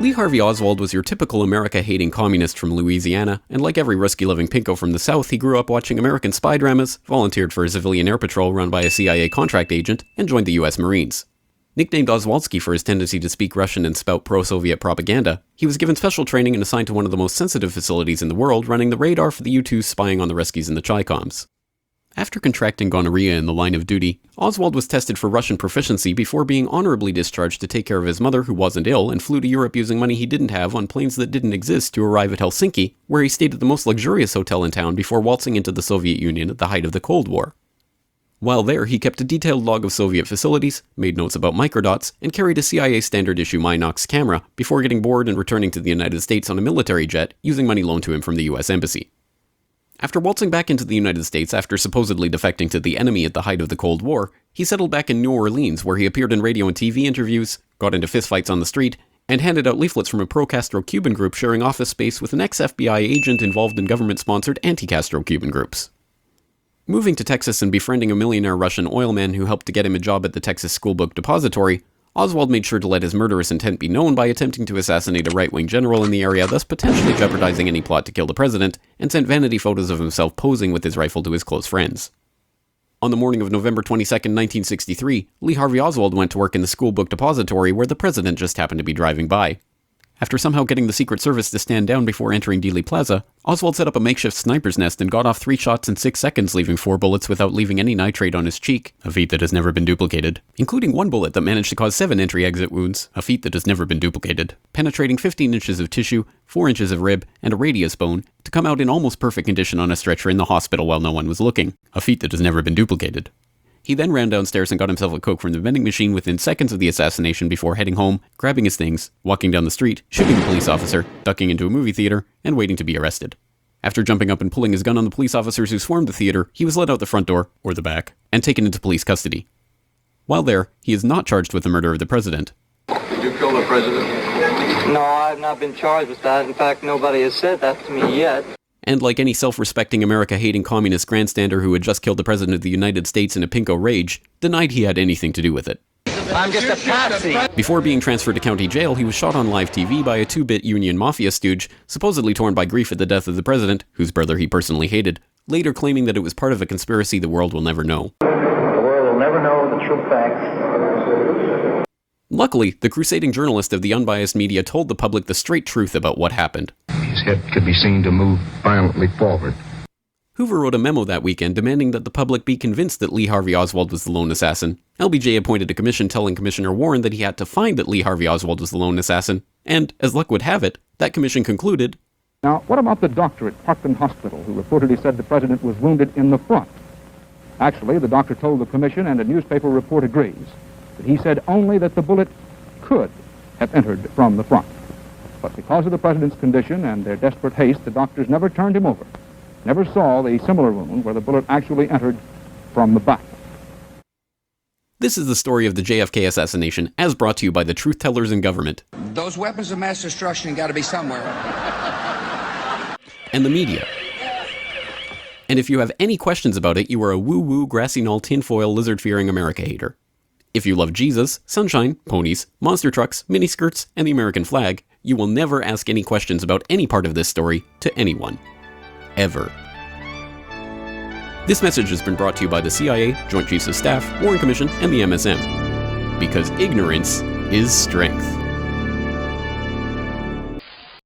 Lee Harvey Oswald was your typical America-hating communist from Louisiana, and like every risky-living pinko from the South, he grew up watching American spy dramas, volunteered for a civilian air patrol run by a CIA contract agent, and joined the US Marines. Nicknamed Oswaldsky for his tendency to speak Russian and spout pro-Soviet propaganda, he was given special training and assigned to one of the most sensitive facilities in the world, running the radar for the U-2s spying on the Ruskies and the Chi-Coms. After contracting gonorrhea in the line of duty, Oswald was tested for Russian proficiency before being honorably discharged to take care of his mother who wasn't ill and flew to Europe using money he didn't have on planes that didn't exist to arrive at Helsinki, where he stayed at the most luxurious hotel in town before waltzing into the Soviet Union at the height of the Cold War. While there, he kept a detailed log of Soviet facilities, made notes about microdots, and carried a CIA standard-issue Minox camera before getting bored and returning to the United States on a military jet using money loaned to him from the US Embassy. After waltzing back into the United States after supposedly defecting to the enemy at the height of the Cold War, he settled back in New Orleans where he appeared in radio and TV interviews, got into fistfights on the street, and handed out leaflets from a pro-Castro Cuban group sharing office space with an ex-FBI agent involved in government-sponsored anti-Castro Cuban groups. Moving to Texas and befriending a millionaire Russian oilman who helped to get him a job at the Texas Schoolbook Depository, Oswald made sure to let his murderous intent be known by attempting to assassinate a right-wing general in the area, thus potentially jeopardizing any plot to kill the president, and sent vanity photos of himself posing with his rifle to his close friends. On the morning of November 22, 1963, Lee Harvey Oswald went to work in the Schoolbook Depository where the president just happened to be driving by. After somehow getting the Secret Service to stand down before entering Dealey Plaza, Oswald set up a makeshift sniper's nest and got off 3 shots in 6 seconds, leaving 4 bullets without leaving any nitrate on his cheek, a feat that has never been duplicated, including 1 bullet that managed to cause 7 entry-exit wounds, a feat that has never been duplicated, penetrating 15 inches of tissue, 4 inches of rib, and a radius bone, to come out in almost perfect condition on a stretcher in the hospital while no one was looking, a feat that has never been duplicated. He then ran downstairs and got himself a Coke from the vending machine within seconds of the assassination before heading home, grabbing his things, walking down the street, shooting a police officer, ducking into a movie theater, and waiting to be arrested. After jumping up and pulling his gun on the police officers who swarmed the theater, he was led out the front door, or the back, and taken into police custody. While there, he is not charged with the murder of the president. Did you kill the president? No, I've not been charged with that. In fact, nobody has said that to me yet. And like any self-respecting America-hating communist grandstander who had just killed the President of the United States in a pinko rage, denied he had anything to do with it. I'm just a patsy. Before being transferred to county jail, he was shot on live TV by a 2-bit Union Mafia stooge, supposedly torn by grief at the death of the president, whose brother he personally hated, later claiming that it was part of a conspiracy the world will never know. The world will never know the true facts. Luckily, the crusading journalist of the unbiased media told the public the straight truth about what happened. His head could be seen to move violently forward. Hoover wrote a memo that weekend demanding that the public be convinced that Lee Harvey Oswald was the lone assassin. LBJ appointed a commission telling Commissioner Warren that he had to find that Lee Harvey Oswald was the lone assassin, and, as luck would have it, that commission concluded, "Now, what about the doctor at Parkland Hospital who reportedly said the president was wounded in the front? Actually, the doctor told the commission, and a newspaper report agrees, that he said only that the bullet could have entered from the front. But because of the president's condition and their desperate haste, the doctors never turned him over, never saw the similar wound where the bullet actually entered from the back." This is the story of the JFK assassination, as brought to you by the truth tellers in government. Those weapons of mass destruction got to be somewhere. And the media. And if you have any questions about it, you are a woo-woo, grassy knoll, tinfoil, lizard-fearing America hater. If you love Jesus, sunshine, ponies, monster trucks, miniskirts, and the American flag, you will never ask any questions about any part of this story to anyone. Ever. This message has been brought to you by the CIA, Joint Chiefs of Staff, Warren Commission, and the MSM. Because ignorance is strength.